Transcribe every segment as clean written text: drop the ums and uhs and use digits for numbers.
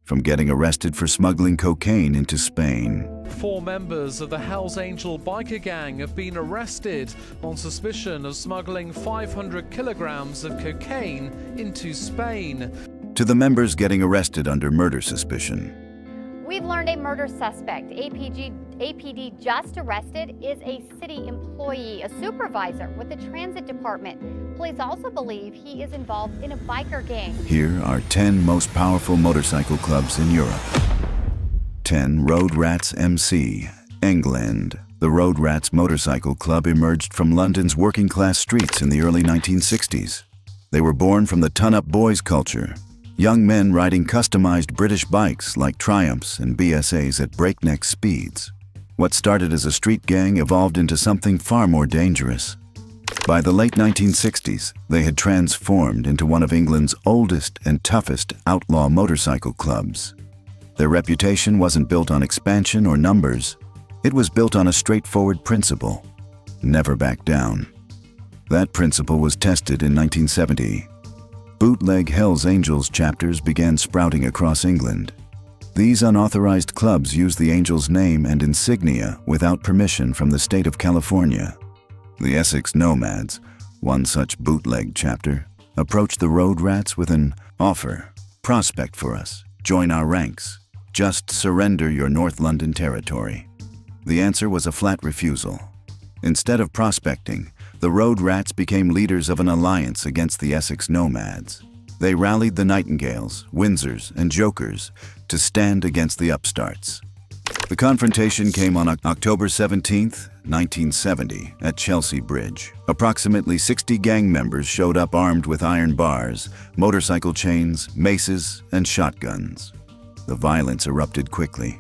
from getting arrested for smuggling cocaine into Spain. 4 members of the Hells Angel biker gang have been arrested on suspicion of smuggling 500 kilograms of cocaine into Spain. To the members getting arrested under murder suspicion. We've learned a murder suspect APD just arrested is a city employee, a supervisor with the transit department. Police also believe he is involved in a biker gang. Here are 10 most powerful motorcycle clubs in Europe. 10. Road Rats MC, England. The Road Rats motorcycle club emerged from London's working-class streets in the early 1960s. They were born from the ton-up boys culture. Young men riding customized British bikes like Triumphs and BSAs at breakneck speeds. What started as a street gang evolved into something far more dangerous. By the late 1960s, they had transformed into one of England's oldest and toughest outlaw motorcycle clubs. Their reputation wasn't built on expansion or numbers. It was built on a straightforward principle: never back down. That principle was tested in 1970. Bootleg Hells Angels chapters began sprouting across England. These unauthorized clubs used the Angels' name and insignia without permission from the state of California. The Essex Nomads, one such bootleg chapter, approached the Road Rats with an offer: prospect for us, join our ranks, just surrender your North London territory. The answer was a flat refusal. Instead of prospecting, the Road Rats became leaders of an alliance against the Essex Nomads. They rallied the Nightingales, Windsors, and Jokers to stand against the upstarts. The confrontation came on October 17, 1970, at Chelsea Bridge. Approximately 60 gang members showed up armed with iron bars, motorcycle chains, maces, and shotguns. The violence erupted quickly.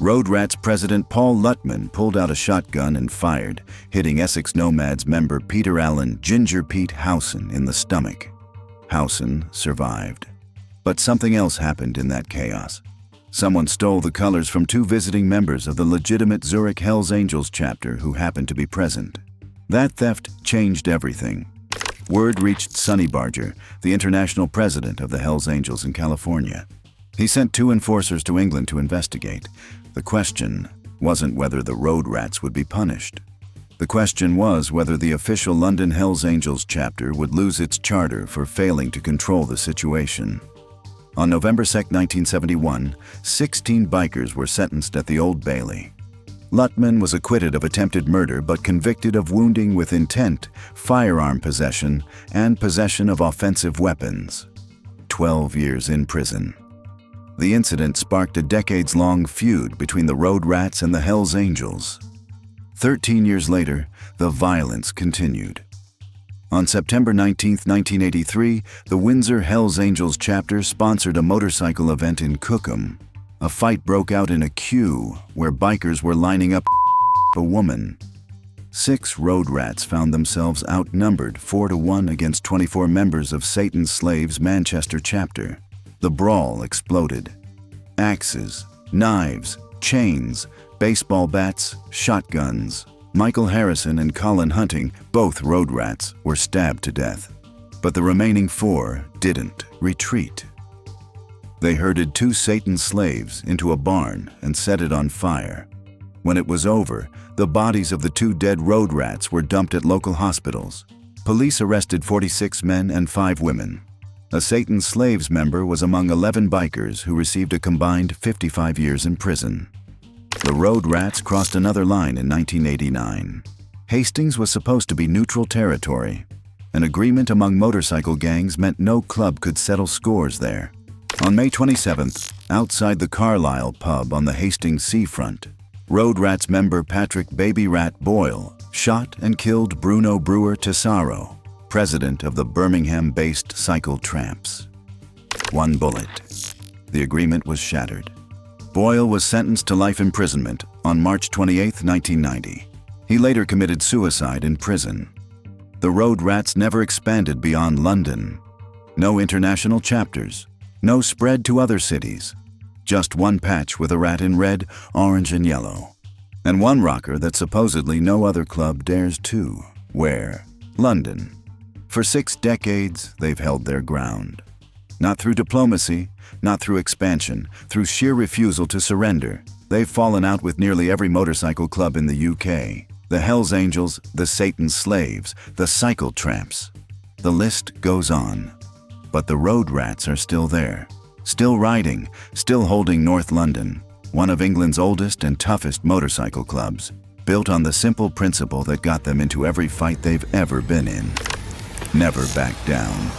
Road Rats president Paul Lutman pulled out a shotgun and fired, hitting Essex Nomads member Peter Allen Ginger Pete Howson in the stomach. Howson survived. But something else happened in that chaos. Someone stole the colors from 2 visiting members of the legitimate Zurich Hells Angels chapter who happened to be present. That theft changed everything. Word reached Sonny Barger, the international president of the Hells Angels in California. He sent 2 enforcers to England to investigate. The question wasn't whether the Road Rats would be punished. The question was whether the official London Hells Angels chapter would lose its charter for failing to control the situation. On November 2, 1971, 16 bikers were sentenced at the Old Bailey. Lutman was acquitted of attempted murder but convicted of wounding with intent, firearm possession, and possession of offensive weapons. 12 years in prison. The incident sparked a decades-long feud between the Road Rats and the Hells Angels. 13 years later, the violence continued. On September 19, 1983, the Windsor Hells Angels chapter sponsored a motorcycle event in Cookham. A fight broke out in a queue where bikers were lining up a woman. 6 Road Rats found themselves outnumbered 4-1 against 24 members of Satan's Slaves Manchester chapter. The brawl exploded. Axes, knives, chains, baseball bats, shotguns. Michael Harrison and Colin Hunting, both Road Rats, were stabbed to death. But the remaining 4 didn't retreat. They herded 2 Satan's slaves into a barn and set it on fire. When it was over, the bodies of the 2 dead Road Rats were dumped at local hospitals. Police arrested 46 men and 5 women. A Satan's Slaves member was among 11 bikers who received a combined 55 years in prison. The Road Rats crossed another line in 1989. Hastings was supposed to be neutral territory. An agreement among motorcycle gangs meant no club could settle scores there. On May 27th, outside the Carlisle pub on the Hastings seafront, Road Rats member Patrick Baby Rat Boyle shot and killed Bruno Brewer Tesaro, president of the Birmingham-based Cycle Tramps. 1 bullet. The agreement was shattered. Boyle was sentenced to life imprisonment on March 28, 1990. He later committed suicide in prison. The Road Rats never expanded beyond London. No international chapters. No spread to other cities. Just one patch with a rat in red, orange, and yellow. And one rocker that supposedly no other club dares to wear. London. For 6 decades, they've held their ground. Not through diplomacy, not through expansion, through sheer refusal to surrender. They've fallen out with nearly every motorcycle club in the UK. The Hells Angels, the Satan's Slaves, the Cycle Tramps. The list goes on. But the Road Rats are still there. Still riding, still holding North London, one of England's oldest and toughest motorcycle clubs, built on the simple principle that got them into every fight they've ever been in. Never back down.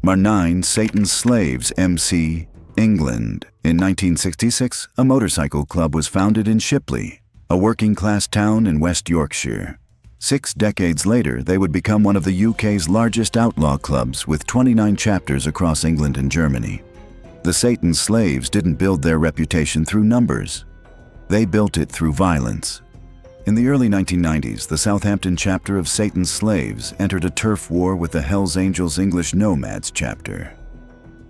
Number 9, Satan's Slaves MC, England. In 1966, a motorcycle club was founded in Shipley, a working-class town in West Yorkshire. 6 decades later, they would become one of the UK's largest outlaw clubs with 29 chapters across England and Germany. The Satan's Slaves didn't build their reputation through numbers. They built it through violence. In the early 1990s, the Southampton chapter of Satan's Slaves entered a turf war with the Hells Angels English Nomads chapter.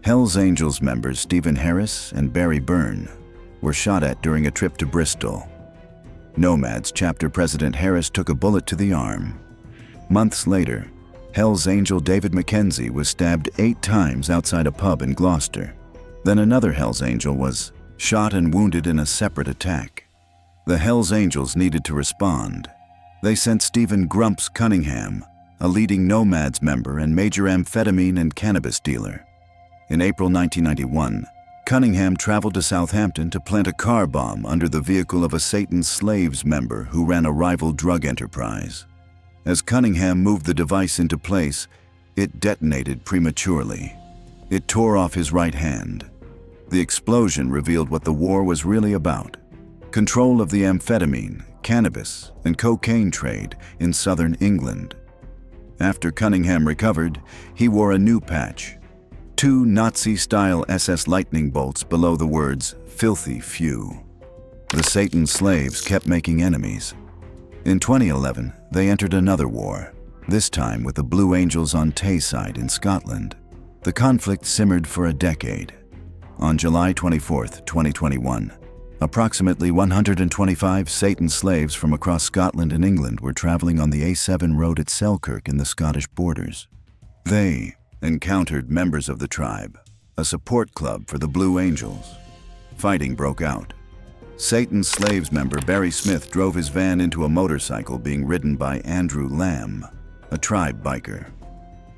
Hells Angels members Stephen Harris and Barry Byrne were shot at during a trip to Bristol. Nomads chapter president Harris took a bullet to the arm. Months later, Hells Angel David Mackenzie was stabbed 8 times outside a pub in Gloucester. Then another Hells Angel was shot and wounded in a separate attack. The Hells Angels needed to respond. They sent Stephen Grumps Cunningham, a leading Nomads member and major amphetamine and cannabis dealer. In April 1991, Cunningham traveled to Southampton to plant a car bomb under the vehicle of a Satan's Slaves member who ran a rival drug enterprise. As Cunningham moved the device into place, it detonated prematurely. It tore off his right hand. The explosion revealed what the war was really about: control of the amphetamine, cannabis, and cocaine trade in southern England. After Cunningham recovered, he wore a new patch: 2 Nazi-style SS lightning bolts below the words, "Filthy Few." The Satan's Slaves kept making enemies. In 2011, they entered another war, this time with the Blue Angels on Tayside in Scotland. The conflict simmered for a decade. On July 24, 2021, approximately 125 Satan's Slaves from across Scotland and England were traveling on the A7 road at Selkirk in the Scottish borders. They encountered members of the tribe, a support club for the Blue Angels. Fighting broke out. Satan's Slaves member Barry Smith drove his van into a motorcycle being ridden by Andrew Lamb, a tribe biker.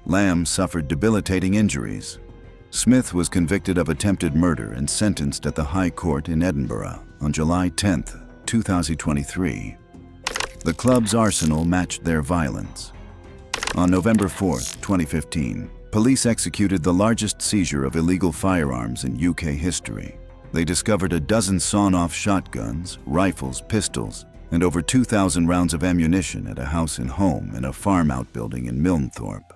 Lamb suffered debilitating injuries. Smith was convicted of attempted murder and sentenced at the High Court in Edinburgh on July 10, 2023. The club's arsenal matched their violence. On November 4, 2015, police executed the largest seizure of illegal firearms in UK history. They discovered a dozen sawn-off shotguns, rifles, pistols, and over 2,000 rounds of ammunition at a house and home in a farm outbuilding in Milnthorpe.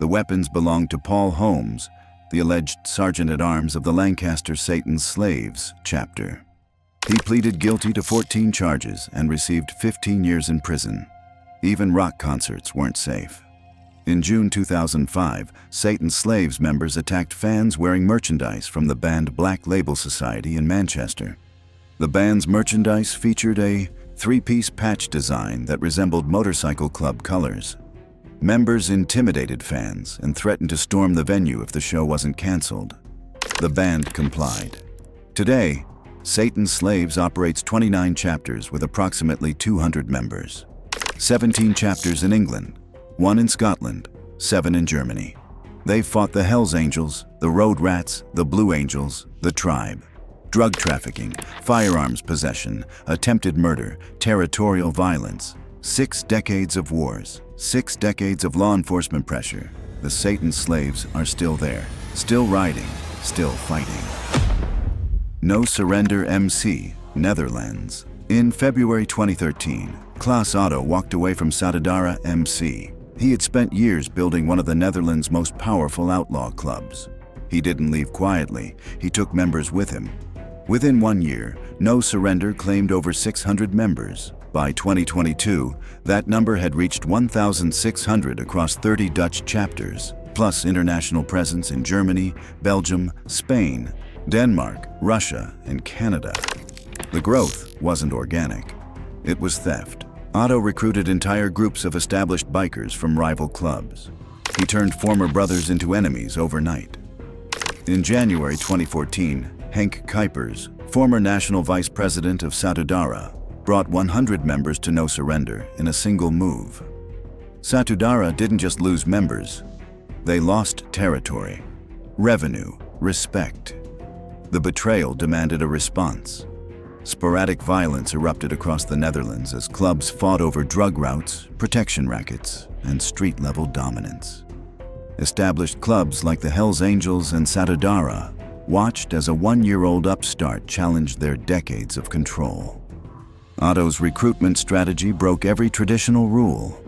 The weapons belonged to Paul Holmes, the alleged sergeant-at-arms of the Lancaster Satan's Slaves chapter. He pleaded guilty to 14 charges and received 15 years in prison. Even rock concerts weren't safe. In June 2005, Satan's Slaves members attacked fans wearing merchandise from the band Black Label Society in Manchester. The band's merchandise featured a 3-piece patch design that resembled motorcycle club colors. Members intimidated fans and threatened to storm the venue if the show wasn't canceled. The band complied. Today, Satan's Slaves operates 29 chapters with approximately 200 members. 17 chapters in England, 1 in Scotland, 7 in Germany. They fought the Hells Angels, the Road Rats, the Blue Angels, the Tribe. Drug trafficking, firearms possession, attempted murder, territorial violence. 6 decades of wars, 6 decades of law enforcement pressure. The Satan's Slaves are still there, still riding, still fighting. No Surrender MC, Netherlands. In February 2013, Klaas Otto walked away from Satudarah MC. He had spent years building one of the Netherlands' most powerful outlaw clubs. He didn't leave quietly, he took members with him. Within 1 year, No Surrender claimed over 600 members. By 2022, that number had reached 1,600 across 30 Dutch chapters, plus international presence in Germany, Belgium, Spain, Denmark, Russia, and Canada. The growth wasn't organic. It was theft. Otto recruited entire groups of established bikers from rival clubs. He turned former brothers into enemies overnight. In January 2014, Henk Kuipers, former national vice president of Satudarah, brought 100 members to no surrender in a single move. Satudarah didn't just lose members, they lost territory, revenue, respect. The betrayal demanded a response. Sporadic violence erupted across the Netherlands as clubs fought over drug routes, protection rackets, and street-level dominance. Established clubs like the Hells Angels and Satudarah watched as a one-year-old upstart challenged their decades of control. Otto's recruitment strategy broke every traditional rule.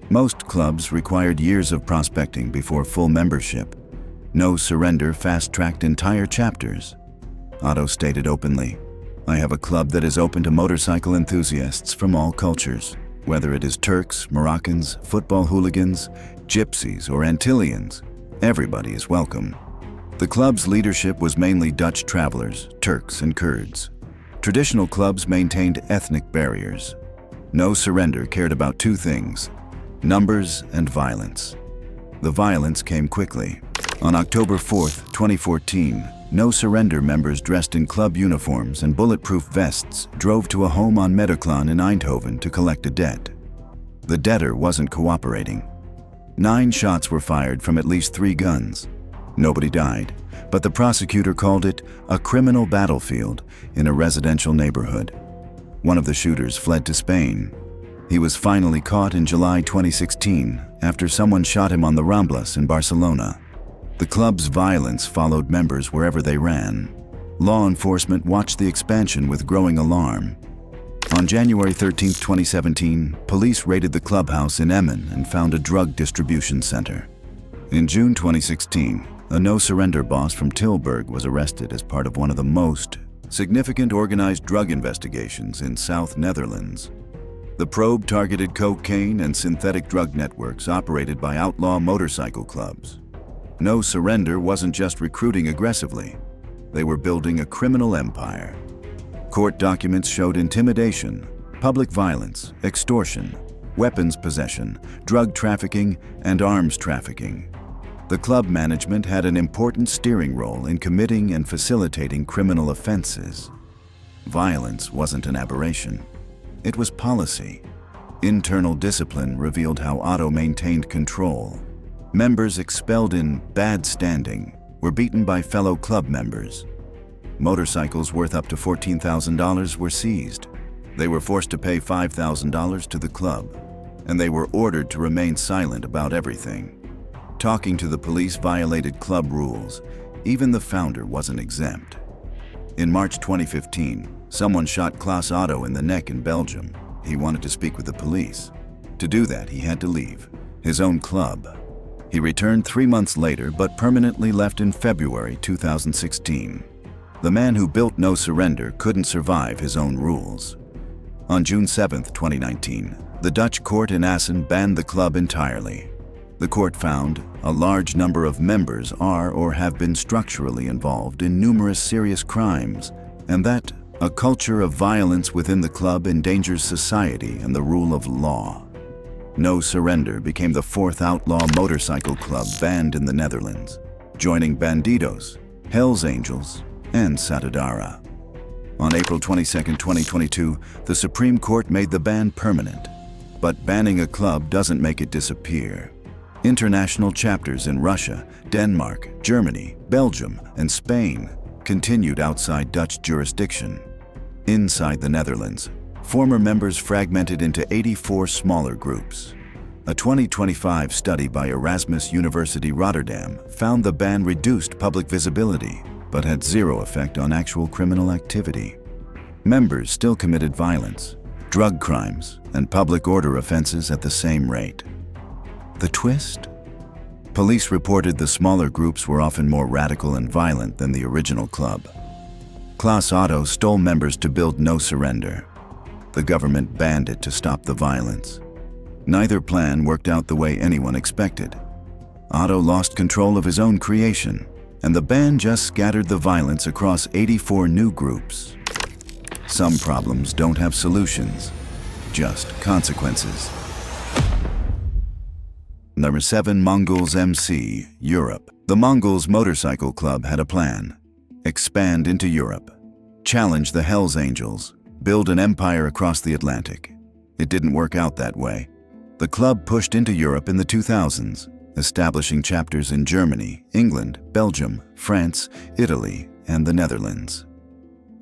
Most clubs required years of prospecting before full membership. No surrender fast-tracked entire chapters. Otto stated openly, "I have a club that is open to motorcycle enthusiasts from all cultures, whether it is Turks, Moroccans, football hooligans, gypsies, or Antillians. Everybody is welcome." The club's leadership was mainly Dutch travelers, Turks, and Kurds. Traditional clubs maintained ethnic barriers. No surrender cared about two things: numbers and violence. The violence came quickly. On October 4, 2014, no surrender members dressed in club uniforms and bulletproof vests drove to a home on Medeklaan in Eindhoven to collect a debt. The debtor wasn't cooperating. 9 shots were fired from at least 3 guns. Nobody died, but the prosecutor called it a criminal battlefield in a residential neighborhood. One of the shooters fled to Spain. He was finally caught in July 2016 after someone shot him on the Ramblas in Barcelona. The club's violence followed members wherever they ran. Law enforcement watched the expansion with growing alarm. On January 13, 2017, police raided the clubhouse in Emmen and found a drug distribution center. In June 2016, a no-surrender boss from Tilburg was arrested as part of one of the most significant organized drug investigations in South Netherlands. The probe targeted cocaine and synthetic drug networks operated by outlaw motorcycle clubs. No surrender wasn't just recruiting aggressively. They were building a criminal empire. Court documents showed intimidation, public violence, extortion, weapons possession, drug trafficking, and arms trafficking. The club management had an important steering role in committing and facilitating criminal offenses. Violence wasn't an aberration. It was policy. Internal discipline revealed how Otto maintained control. Members expelled in bad standing were beaten by fellow club members. Motorcycles worth up to $14,000 were seized. They were forced to pay $5,000 to the club, and they were ordered to remain silent about everything. Talking to the police violated club rules. Even the founder wasn't exempt. In March 2015, someone shot Klaas Otto in the neck in Belgium. He wanted to speak with the police. To do that, he had to leave his own club. He returned 3 months later, but permanently left in February 2016. The man who built No Surrender couldn't survive his own rules. On June 7, 2019, the Dutch court in Assen banned the club entirely. The court found a large number of members are or have been structurally involved in numerous serious crimes, and that a culture of violence within the club endangers society and the rule of law. No Surrender became the 4th outlaw motorcycle club banned in the Netherlands, joining Bandidos, Hells Angels, and Satudarah. On April 22, 2022, the Supreme Court made the ban permanent. But banning a club doesn't make it disappear. International chapters in Russia, Denmark, Germany, Belgium, and Spain continued outside Dutch jurisdiction. Inside the Netherlands, former members fragmented into 84 smaller groups. A 2025 study by Erasmus University Rotterdam found the ban reduced public visibility, but had zero effect on actual criminal activity. Members still committed violence, drug crimes, and public order offenses at the same rate. The twist? Police reported the smaller groups were often more radical and violent than the original club. Klaas Otto stole members to build No Surrender. The government banned it to stop the violence. Neither plan worked out the way anyone expected. Otto lost control of his own creation, and the ban just scattered the violence across 84 new groups. Some problems don't have solutions, just consequences. Number 7. Mongols MC Europe. The Mongols Motorcycle Club had a plan. Expand into Europe. Challenge the Hells Angels. Build an empire across the Atlantic. It didn't work out that way. The club pushed into Europe in the 2000s, establishing chapters in Germany, England, Belgium, France, Italy, and the Netherlands.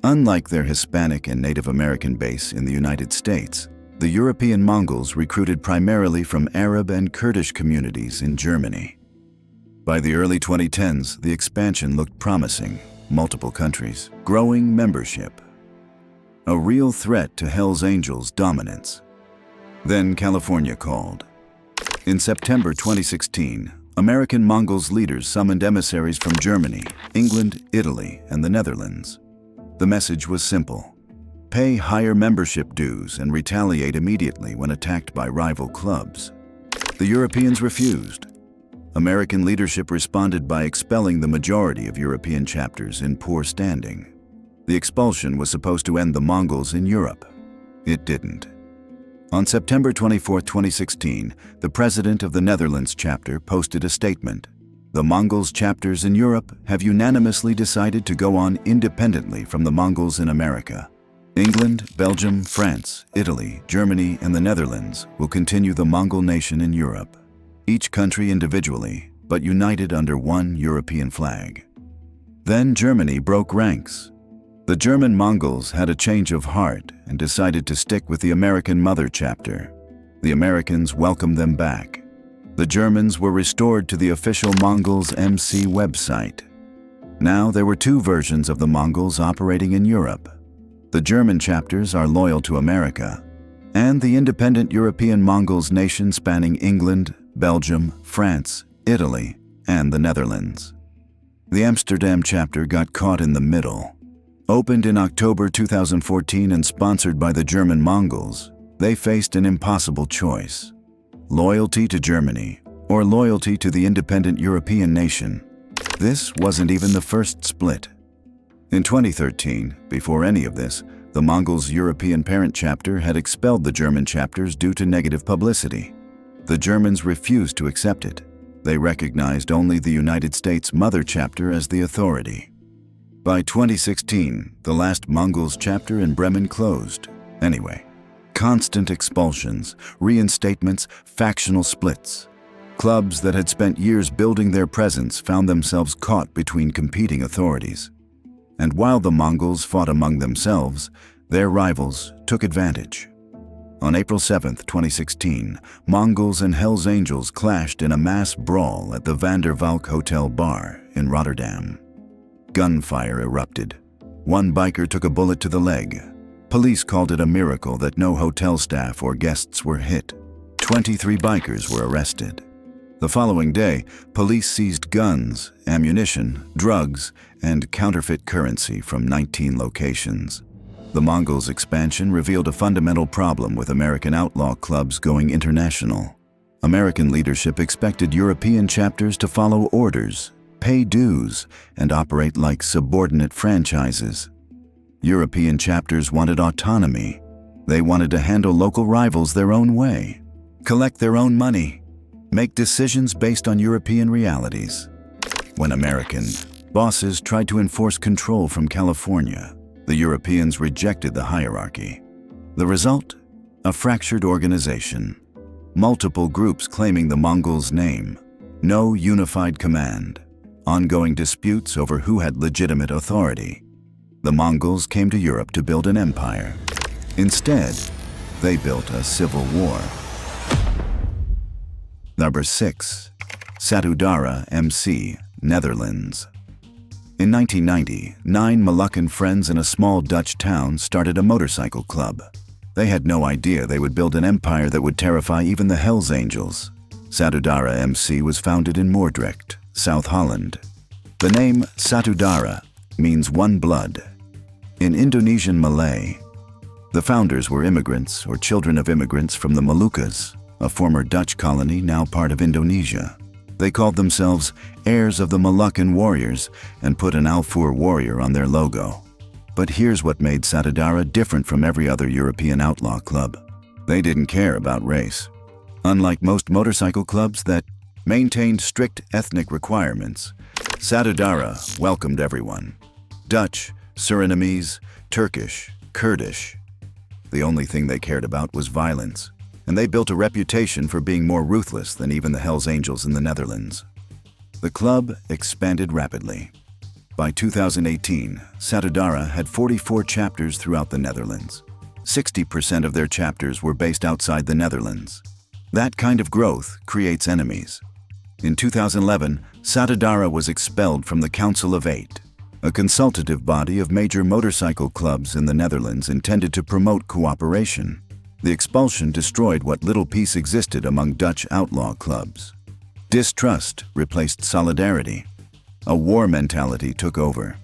Unlike their Hispanic and Native American base in the United States, the European Mongols recruited primarily from Arab and Kurdish communities in Germany. By the early 2010s, the expansion looked promising. Multiple countries, growing membership. A real threat to Hells Angels' dominance. Then California called. In September 2016, American Mongols leaders summoned emissaries from Germany, England, Italy, and the Netherlands. The message was simple. Pay higher membership dues and retaliate immediately when attacked by rival clubs. The Europeans refused. American leadership responded by expelling the majority of European chapters in poor standing. The expulsion was supposed to end the Mongols in Europe. It didn't. On September 24, 2016, the president of the Netherlands chapter posted a statement. The Mongols chapters in Europe have unanimously decided to go on independently from the Mongols in America. England, Belgium, France, Italy, Germany, and the Netherlands will continue the Mongol nation in Europe. Each country individually, but united under one European flag. Then Germany broke ranks. The German Mongols had a change of heart and decided to stick with the American mother chapter. The Americans welcomed them back. The Germans were restored to the official Mongols MC website. Now there were two versions of the Mongols operating in Europe. The German chapters are loyal to America, and the independent European Mongols nation spanning England, Belgium, France, Italy, and the Netherlands. The Amsterdam chapter got caught in the middle. Opened in October 2014 and sponsored by the German Mongols, they faced an impossible choice. Loyalty to Germany or loyalty to the independent European nation. This wasn't even the first split. In 2013, before any of this, the Mongols' European parent chapter had expelled the German chapters due to negative publicity. The Germans refused to accept it. They recognized only the United States mother chapter as the authority. By 2016, the last Mongols chapter in Bremen closed. Anyway, constant expulsions, reinstatements, factional splits. Clubs that had spent years building their presence found themselves caught between competing authorities. And while the Mongols fought among themselves, their rivals took advantage. On April 7, 2016, Mongols and Hells Angels clashed in a mass brawl at the Van der Valk Hotel Bar in Rotterdam. Gunfire erupted. One biker took a bullet to the leg. Police called it a miracle that no hotel staff or guests were hit. 23 bikers were arrested. The following day, police seized guns, ammunition, drugs, and counterfeit currency from 19 locations. The Mongols' expansion revealed a fundamental problem with American outlaw clubs going international. American leadership expected European chapters to follow orders, pay dues, and operate like subordinate franchises. European chapters wanted autonomy. They wanted to handle local rivals their own way, collect their own money, make decisions based on European realities. When American bosses tried to enforce control from California, the Europeans rejected the hierarchy. The result? A fractured organization. Multiple groups claiming the Mongols' name. No unified command. Ongoing disputes over who had legitimate authority. The Mongols came to Europe to build an empire. Instead, they built a civil war. Number 6. Satudarah MC, Netherlands. In 1990, 9 Moluccan friends in a small Dutch town started a motorcycle club. They had no idea they would build an empire that would terrify even the Hells Angels. Satudarah MC was founded in Moordrecht, South Holland. The name Satudarah means one blood. In Indonesian Malay, the founders were immigrants or children of immigrants from the Moluccas, a former Dutch colony now part of Indonesia. They called themselves heirs of the Moluccan warriors and put an Alfur warrior on their logo. But here's what made Satudarah different from every other European outlaw club. They didn't care about race. Unlike most motorcycle clubs that maintained strict ethnic requirements, Satudarah welcomed everyone. Dutch, Surinamese, Turkish, Kurdish. The only thing they cared about was violence, and they built a reputation for being more ruthless than even the Hells Angels in the Netherlands. The club expanded rapidly. By 2018, Satudarah had 44 chapters throughout the Netherlands. 60% of their chapters were based outside the Netherlands. That kind of growth creates enemies. In 2011, Satudarah was expelled from the Council of Eight, a consultative body of major motorcycle clubs in the Netherlands intended to promote cooperation. The expulsion destroyed what little peace existed among Dutch outlaw clubs. Distrust replaced solidarity. A war mentality took over.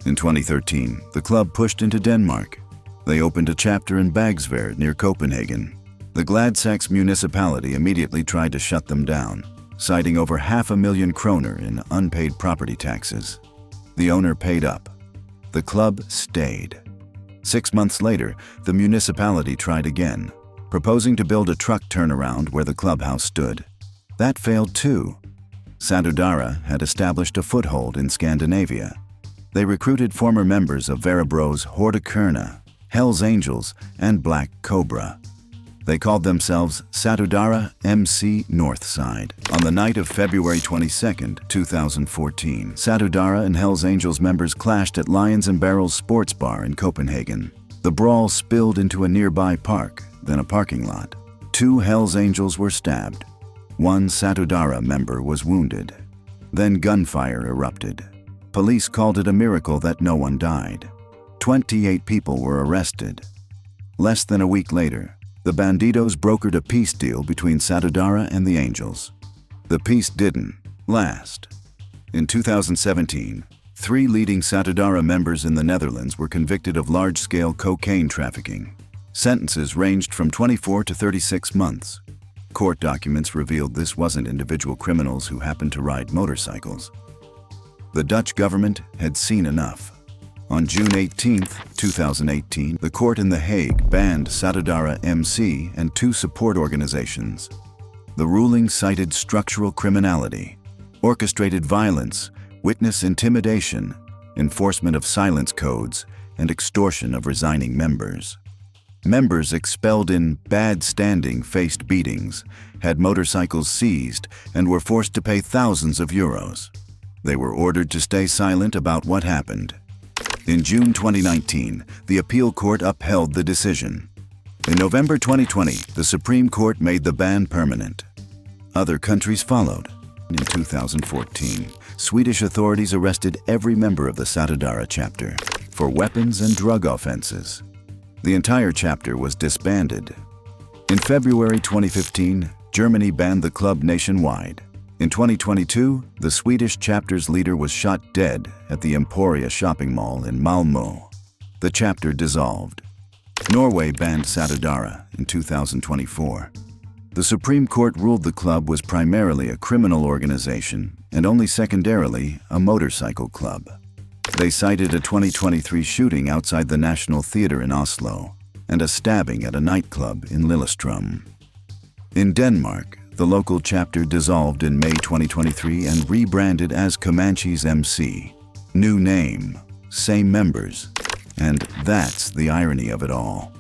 In 2013, the club pushed into Denmark. They opened a chapter in Bagsværd near Copenhagen. The Gladsaxe municipality immediately tried to shut them down, citing over 500,000 kroner in unpaid property taxes. The owner paid up. The club stayed. 6 months later, the municipality tried again, proposing to build a truck turnaround where the clubhouse stood. That failed too. Satudarah had established a foothold in Scandinavia. They recruited former members of Verebro's Horde Kerna, Hells Angels, and Black Cobra. They called themselves Satudarah MC Northside. On the night of February 22, 2014, Satudarah and Hells Angels members clashed at Lions and Barrels sports bar in Copenhagen. The brawl spilled into a nearby park, then a parking lot. 2 Hells Angels were stabbed. 1 Satudarah member was wounded. Then gunfire erupted. Police called it a miracle that no one died. 28 people were arrested. Less than a week later, the Bandidos brokered a peace deal between Satudarah and the Angels. The peace didn't last. In 2017, 3 leading Satudarah members in the Netherlands were convicted of large-scale cocaine trafficking. Sentences ranged from 24 to 36 months. Court documents revealed this wasn't individual criminals who happened to ride motorcycles. The Dutch government had seen enough. On June 18, 2018, the court in The Hague banned Satudarah MC and 2 support organizations. The ruling cited structural criminality, orchestrated violence, witness intimidation, enforcement of silence codes, and extortion of resigning members. Members expelled in bad standing faced beatings, had motorcycles seized, and were forced to pay thousands of euros. They were ordered to stay silent about what happened. In June 2019, the appeal court upheld the decision. In November 2020, the Supreme Court made the ban permanent. Other countries followed. In 2014, Swedish authorities arrested every member of the Satudarah chapter for weapons and drug offenses. The entire chapter was disbanded. In February 2015, Germany banned the club nationwide. In 2022, the Swedish chapter's leader was shot dead at the Emporia shopping mall in Malmö. The chapter dissolved. Norway banned Satudarah in 2024. The Supreme Court ruled the club was primarily a criminal organization and only secondarily a motorcycle club. They cited a 2023 shooting outside the National Theatre in Oslo and a stabbing at a nightclub in Lillestrøm. In Denmark, the local chapter dissolved in May 2023 and rebranded as Comanches MC. New name, same members, and that's the irony of it all.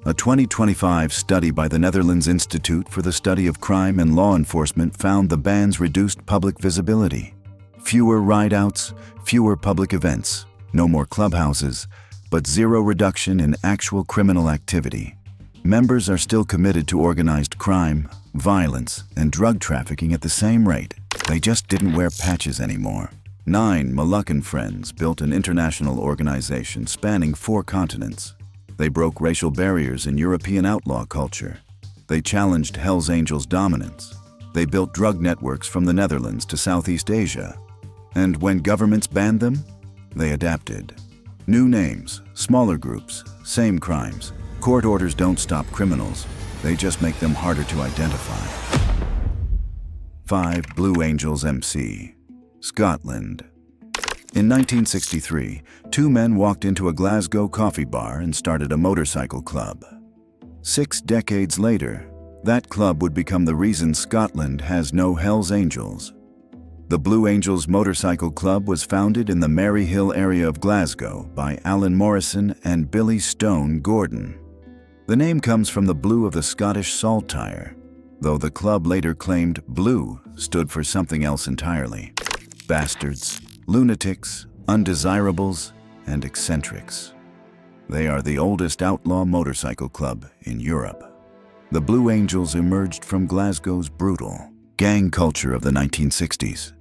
A 2025 study by the Netherlands Institute for the Study of Crime and Law Enforcement found the bans reduced public visibility. Fewer rideouts, fewer public events, no more clubhouses, but zero reduction in actual criminal activity. Members are still committed to organized crime, violence, and drug trafficking at the same rate. They just didn't wear patches anymore. 9 Moluccan Friends built an international organization spanning 4 continents. They broke racial barriers in European outlaw culture. They challenged Hells Angels' dominance. They built drug networks from the Netherlands to Southeast Asia. And when governments banned them, they adapted. New names, smaller groups, same crimes. Court orders don't stop criminals, they just make them harder to identify. 5 Blue Angels MC, Scotland. In 1963, 2 men walked into a Glasgow coffee bar and started a motorcycle club. 6 decades later, That club would become the reason Scotland has no Hells Angels. The Blue Angels Motorcycle Club was founded in the Maryhill area of Glasgow by Alan Morrison and Billy Stone Gordon. The name comes from the blue of the Scottish saltire, though the club later claimed blue stood for something else entirely. Bastards, lunatics, undesirables, and eccentrics. They are the oldest outlaw motorcycle club in Europe. The Blue Angels emerged from Glasgow's brutal gang culture of the 1960s.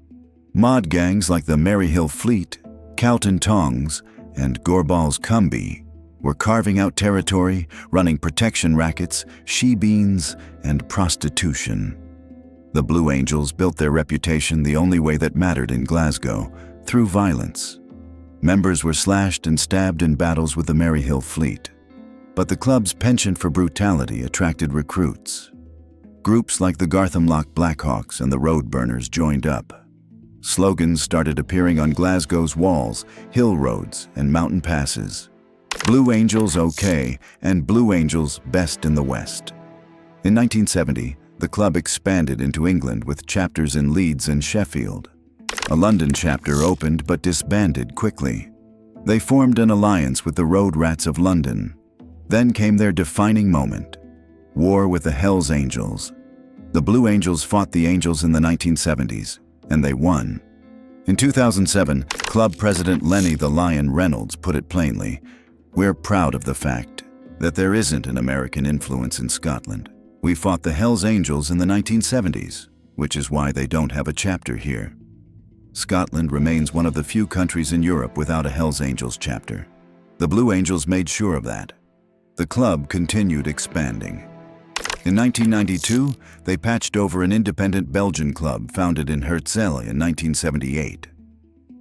Mod gangs like the Maryhill Fleet, Calton Tongs, and Gorbals Cumbie were carving out territory, running protection rackets, she-beans, and prostitution. The Blue Angels built their reputation the only way that mattered in Glasgow, through violence. Members were slashed and stabbed in battles with the Maryhill Fleet. But the club's penchant for brutality attracted recruits. Groups like the Garthamlock Blackhawks and the Roadburners joined up. Slogans started appearing on Glasgow's walls, hill roads, and mountain passes. Blue Angels OK and Blue Angels best in the West. In 1970, the club expanded into England with chapters in Leeds and Sheffield. A London chapter opened but disbanded quickly. They formed an alliance with the Road Rats of London. Then came their defining moment, war with the Hells Angels. The Blue Angels fought the Angels in the 1970s, and they won. In 2007, club president Lenny the Lion Reynolds put it plainly, "We're proud of the fact that there isn't an American influence in Scotland. We fought the Hells Angels in the 1970s, which is why they don't have a chapter here." Scotland remains one of the few countries in Europe without a Hells Angels chapter. The Blue Angels made sure of that. The club continued expanding. In 1992, they patched over an independent Belgian club founded in Herzl in 1978.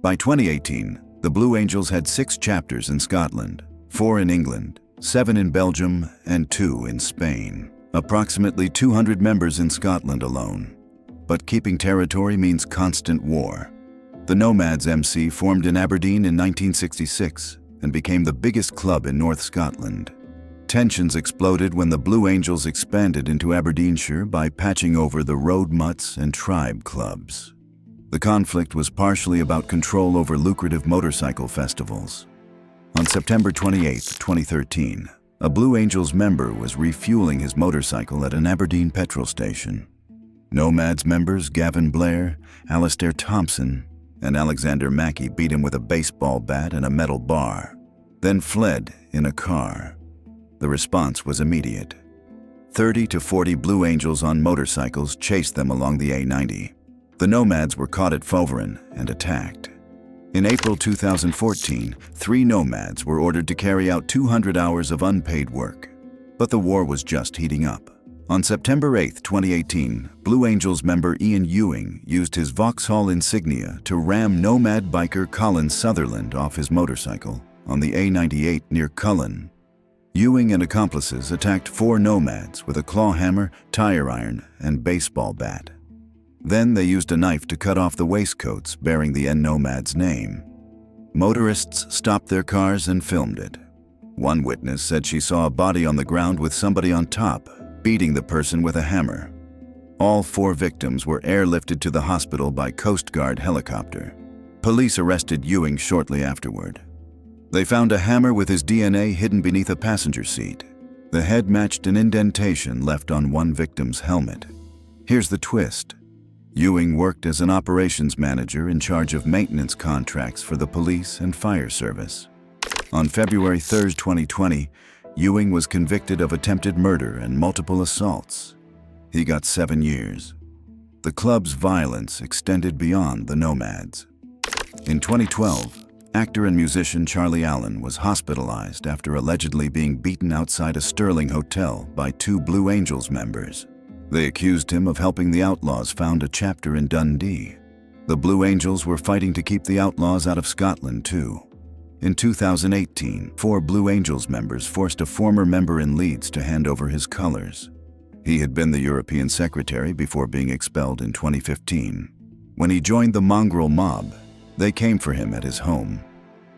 By 2018, the Blue Angels had 6 chapters in Scotland, 4 in England, 7 in Belgium, and 2 in Spain. Approximately 200 members in Scotland alone. But keeping territory means constant war. The Nomads MC formed in Aberdeen in 1966 and became the biggest club in North Scotland. Tensions exploded when the Blue Angels expanded into Aberdeenshire by patching over the Road Mutts and Tribe clubs. The conflict was partially about control over lucrative motorcycle festivals. On September 28, 2013, a Blue Angels member was refueling his motorcycle at an Aberdeen petrol station. Nomads members Gavin Blair, Alistair Thompson, and Alexander Mackey beat him with a baseball bat and a metal bar, then fled in a car. The response was immediate. 30 to 40 Blue Angels on motorcycles chased them along the A90. The Nomads were caught at Foveran and attacked. In April 2014, 3 Nomads were ordered to carry out 200 hours of unpaid work. But the war was just heating up. On September 8, 2018, Blue Angels member Ian Ewing used his Vauxhall insignia to ram Nomad biker Colin Sutherland off his motorcycle on the A98 near Cullen. Ewing and accomplices attacked 4 Nomads with a claw hammer, tire iron, and baseball bat. Then they used a knife to cut off the waistcoats bearing the Nomad's name. Motorists stopped their cars and filmed it. One witness said she saw a body on the ground with somebody on top, beating the person with a hammer. All 4 victims were airlifted to the hospital by Coast Guard helicopter. Police arrested Ewing shortly afterward. They found a hammer with his DNA hidden beneath a passenger seat. The head matched an indentation left on one victim's helmet. Here's the twist. Ewing worked as an operations manager in charge of maintenance contracts for the police and fire service. On February 3, 2020, Ewing was convicted of attempted murder and multiple assaults. He got 7 years. The club's violence extended beyond the Nomads. In 2012, actor and musician Charlie Allen was hospitalized after allegedly being beaten outside a Stirling hotel by 2 Blue Angels members. They accused him of helping the Outlaws found a chapter in Dundee. The Blue Angels were fighting to keep the Outlaws out of Scotland too. In 2018, 4 Blue Angels members forced a former member in Leeds to hand over his colors. He had been the European secretary before being expelled in 2015. When he joined the mongrel mob, they came for him at his home.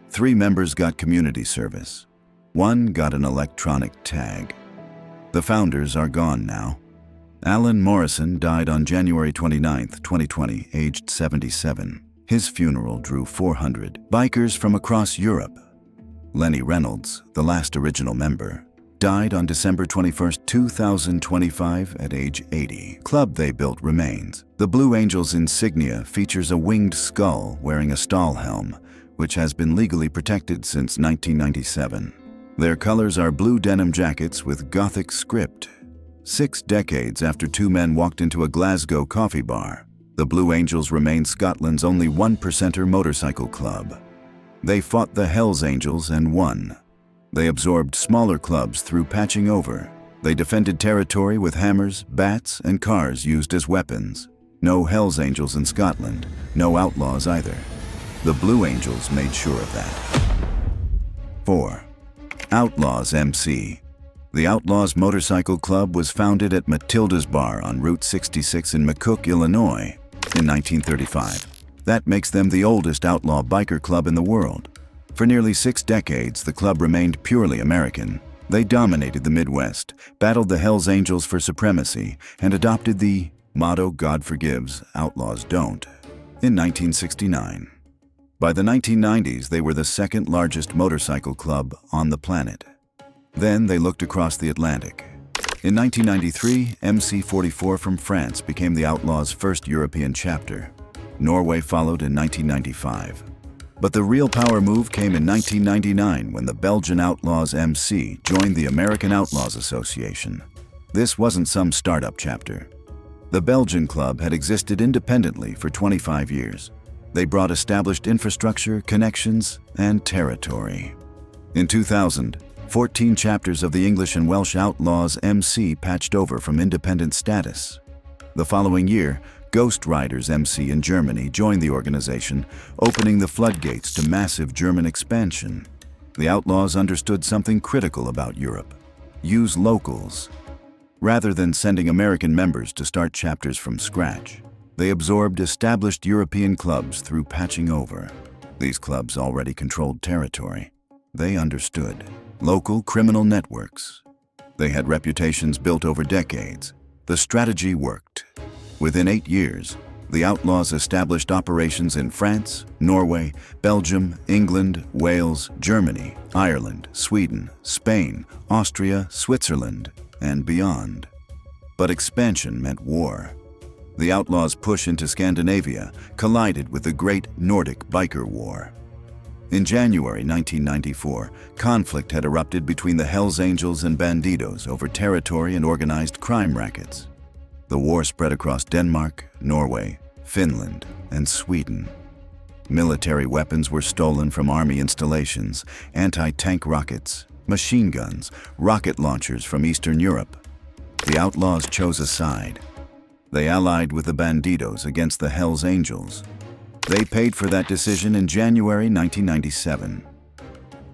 3 members got community service. 1 got an electronic tag. The founders are gone now. Alan Morrison died on January 29, 2020, aged 77. His funeral drew 400 bikers from across Europe. Lenny Reynolds, the last original member, died on December 21, 2025 at age 80. Club they built remains. The Blue Angels insignia features a winged skull wearing a stall helm, which has been legally protected since 1997. Their colors are blue denim jackets with Gothic script. 6 decades after 2 men walked into a Glasgow coffee bar, the Blue Angels remain Scotland's only 1%er motorcycle club. They fought the Hells Angels and won. They absorbed smaller clubs through patching over. They defended territory with hammers, bats, and cars used as weapons. No Hells Angels in Scotland, no Outlaws either. The Blue Angels made sure of that. 4. Outlaws MC. The Outlaws Motorcycle Club was founded at Matilda's Bar on Route 66 in McCook, Illinois, in 1935. That makes them the oldest outlaw biker club in the world. For nearly 6 decades, the club remained purely American. They dominated the Midwest, battled the Hells Angels for supremacy, and adopted the motto "God forgives, outlaws don't" in 1969. By the 1990s, they were the 2nd largest motorcycle club on the planet. Then they looked across the Atlantic. In 1993, MC44 from France became the Outlaws' first European chapter. Norway followed in 1995. But the real power move came in 1999 when the Belgian Outlaws MC joined the American Outlaws Association. This wasn't some startup chapter. The Belgian club had existed independently for 25 years. They brought established infrastructure, connections, and territory. In 2000, 14 chapters of the English and Welsh Outlaws MC patched over from independent status. The following year, Ghost Riders MC in Germany joined the organization, opening the floodgates to massive German expansion. The Outlaws understood something critical about Europe: use locals. Rather than sending American members to start chapters from scratch, they absorbed established European clubs through patching over. These clubs already controlled territory. They understood local criminal networks. They had reputations built over decades. The strategy worked. Within 8 years, the Outlaws established operations in France, Norway, Belgium, England, Wales, Germany, Ireland, Sweden, Spain, Austria, Switzerland, and beyond. But expansion meant war. The Outlaws' push into Scandinavia collided with the Great Nordic Biker War. In January 1994, conflict had erupted between the Hells Angels and Bandidos over territory and organized crime rackets. The war spread across Denmark, Norway, Finland, and Sweden. Military weapons were stolen from army installations, anti-tank rockets, machine guns, rocket launchers from Eastern Europe. The Outlaws chose a side. They allied with the Bandidos against the Hells Angels. They paid for that decision in January 1997.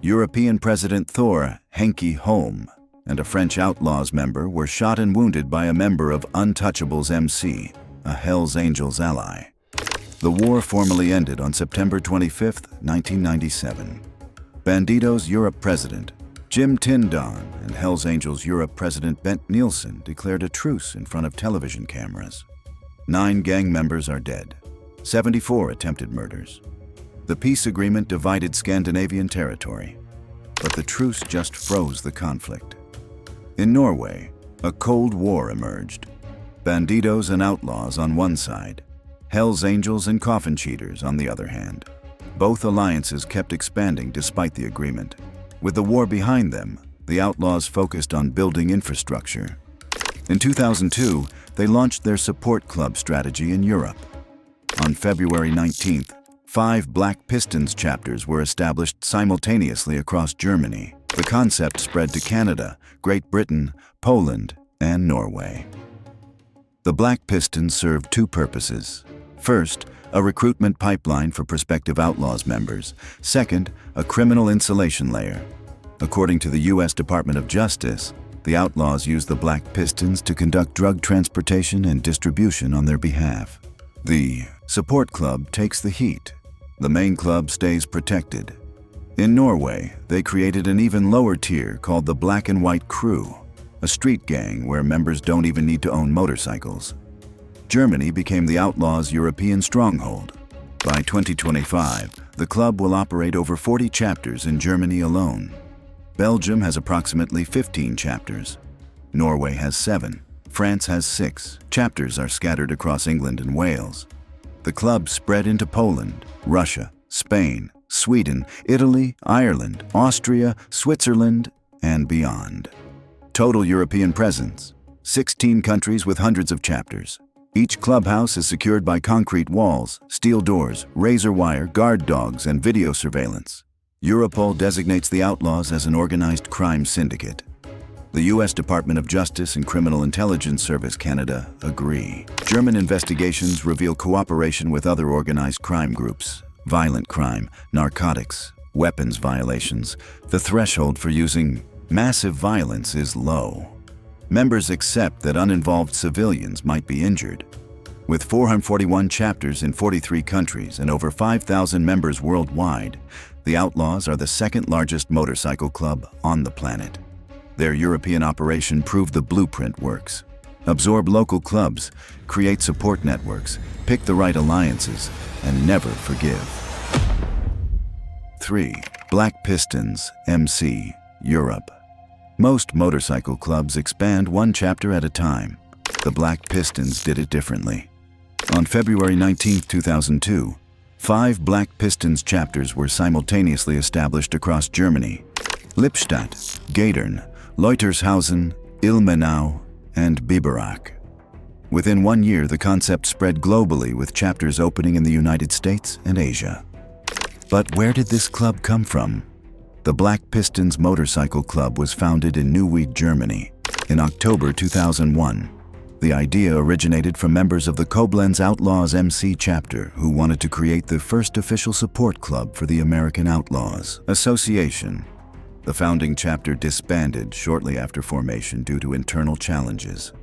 European President Thor Henke Holm and a French Outlaws member were shot and wounded by a member of Untouchables MC, a Hells Angels ally. The war formally ended on September 25, 1997. Bandidos Europe President Jim Tindon and Hells Angels Europe President Bent Nielsen declared a truce in front of television cameras. 9 gang members are dead. 74 attempted murders. The peace agreement divided Scandinavian territory, but the truce just froze the conflict. In Norway, a Cold War emerged. Bandidos and Outlaws on one side, Hells Angels and Coffin Cheaters on the other hand. Both alliances kept expanding despite the agreement. With the war behind them, the Outlaws focused on building infrastructure. In 2002, they launched their support club strategy in Europe. On February 19th, 5 Black Pistons chapters were established simultaneously across Germany. The concept spread to Canada, Great Britain, Poland, and Norway. The Black Pistons served 2 purposes. First, a recruitment pipeline for prospective Outlaws members. Second, a criminal insulation layer. According to the U.S. Department of Justice, the Outlaws used the Black Pistons to conduct drug transportation and distribution on their behalf. The support club takes the heat. The main club stays protected. In Norway, they created an even lower tier called the Black and White Crew. a street gang where members don't even need to own motorcycles. Germany became the Outlaws' European stronghold. By 2025, the club will operate over 40 chapters in Germany alone. Belgium has approximately 15 chapters. Norway has 7. France has 6. Chapters are scattered across England and Wales. The club spread into Poland, Russia, Spain, Sweden, Italy, Ireland, Austria, Switzerland, and beyond. Total European presence: 16 countries with hundreds of chapters. Each clubhouse is secured by concrete walls, steel doors, razor wire, guard dogs, and video surveillance. Europol designates the Outlaws as an organized crime syndicate. The U.S. Department of Justice and Criminal Intelligence Service Canada agree. German investigations reveal cooperation with other organized crime groups, violent crime, narcotics, weapons violations. The threshold for using massive violence is low. Members accept that uninvolved civilians might be injured. With 441 chapters in 43 countries and over 5,000 members worldwide, the Outlaws are the second largest motorcycle club on the planet. Their European operation proved the blueprint works. Absorb local clubs, create support networks, pick the right alliances, and never forgive. 3. Black Pistons MC Europe. Most motorcycle clubs expand one chapter at a time. The Black Pistons did it differently. On February 19, 2002, 5 Black Pistons chapters were simultaneously established across Germany: Lippstadt, Gaidern, Leutershausen, Ilmenau, and Biberach. Within 1 year, the concept spread globally, with chapters opening in the United States and Asia. But where did this club come from? The Black Pistons Motorcycle Club was founded in Neuwied, Germany, in October 2001. The idea originated from members of the Koblenz Outlaws MC chapter who wanted to create the first official support club for the American Outlaws Association. The founding chapter disbanded shortly after formation due to internal challenges.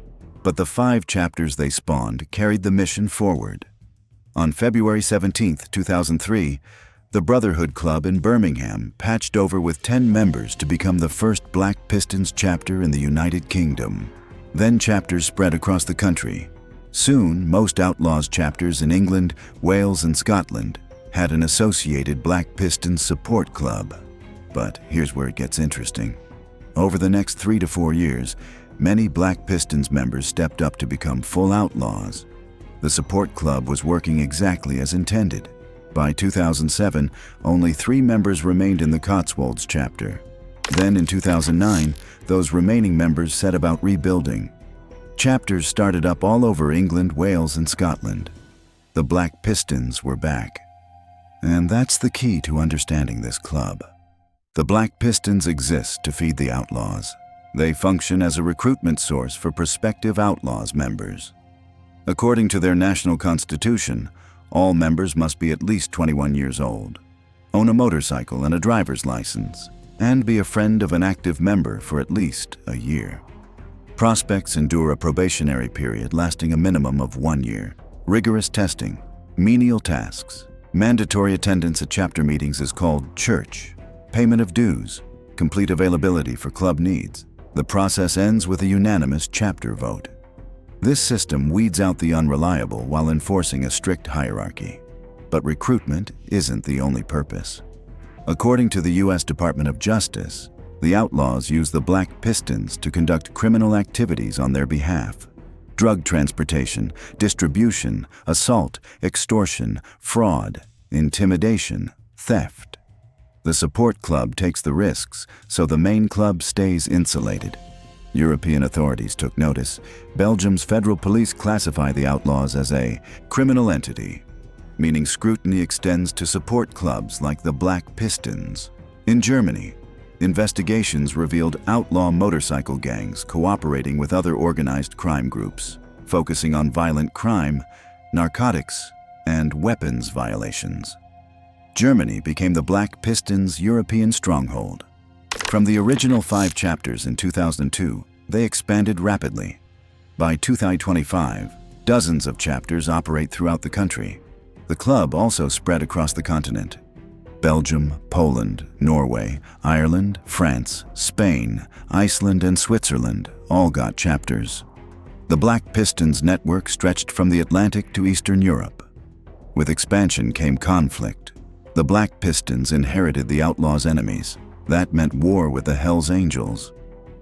But the 5 chapters they spawned carried the mission forward. On February 17, 2003, the Brotherhood Club in Birmingham patched over with 10 members to become the first Black Pistons chapter in the United Kingdom. Then chapters spread across the country. Soon, most Outlaws chapters in England, Wales, and Scotland had an associated Black Pistons support club. But here's where it gets interesting. Over the next 3 to 4 years, many Black Pistons members stepped up to become full Outlaws. The support club was working exactly as intended. By 2007, only 3 members remained in the Cotswolds chapter. Then in 2009, those remaining members set about rebuilding. Chapters started up all over England, Wales, and Scotland. The Black Pistons were back. And that's the key to understanding this club. The Black Pistons exist to feed the Outlaws. They function as a recruitment source for prospective Outlaws members. According to their national constitution, all members must be at least 21 years old, own a motorcycle and a driver's license, and be a friend of an active member for at least a year. Prospects endure a probationary period lasting a minimum of 1 year. Rigorous testing, menial tasks, mandatory attendance at chapter meetings is called church, payment of dues, complete availability for club needs. The process ends with a unanimous chapter vote. This system weeds out the unreliable while enforcing a strict hierarchy. But recruitment isn't the only purpose. According to the U.S. Department of Justice, the Outlaws use the Black Pistons to conduct criminal activities on their behalf: drug transportation, distribution, assault, extortion, fraud, intimidation, theft. The support club takes the risks, so the main club stays insulated. European authorities took notice. Belgium's federal police classify the Outlaws as a criminal entity, meaning scrutiny extends to support clubs like the Black Pistons. In Germany, investigations revealed outlaw motorcycle gangs cooperating with other organized crime groups, focusing on violent crime, narcotics, and weapons violations. Germany became the Black Pistons' European stronghold. From the original 5 chapters in 2002, they expanded rapidly. By 2025, dozens of chapters operate throughout the country. The club also spread across the continent. Belgium, Poland, Norway, Ireland, France, Spain, Iceland, and Switzerland all got chapters. The Black Pistons network stretched from the Atlantic to Eastern Europe. With expansion came conflict. The Black Pistons inherited the Outlaws' enemies. That meant war with the Hells Angels.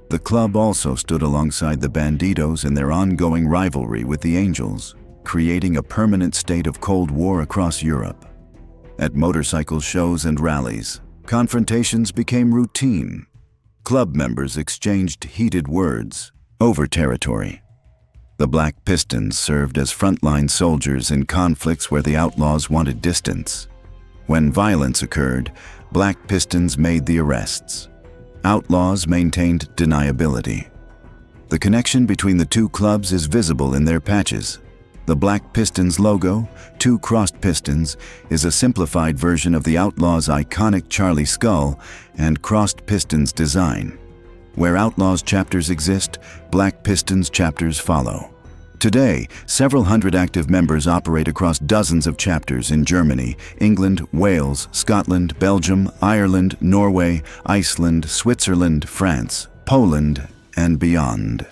The club also stood alongside the Bandidos in their ongoing rivalry with the Angels, creating a permanent state of Cold War across Europe. At motorcycle shows and rallies, confrontations became routine. Club members exchanged heated words over territory. The Black Pistons served as frontline soldiers in conflicts where the Outlaws wanted distance. When violence occurred, Black Pistons made the arrests. Outlaws maintained deniability. The connection between the two clubs is visible in their patches. The Black Pistons logo, two crossed pistons, is a simplified version of the Outlaws' iconic Charlie skull and crossed pistons design. Where Outlaws chapters exist, Black Pistons chapters follow. Today, several hundred active members operate across dozens of chapters in Germany, England, Wales, Scotland, Belgium, Ireland, Norway, Iceland, Switzerland, France, Poland, and beyond.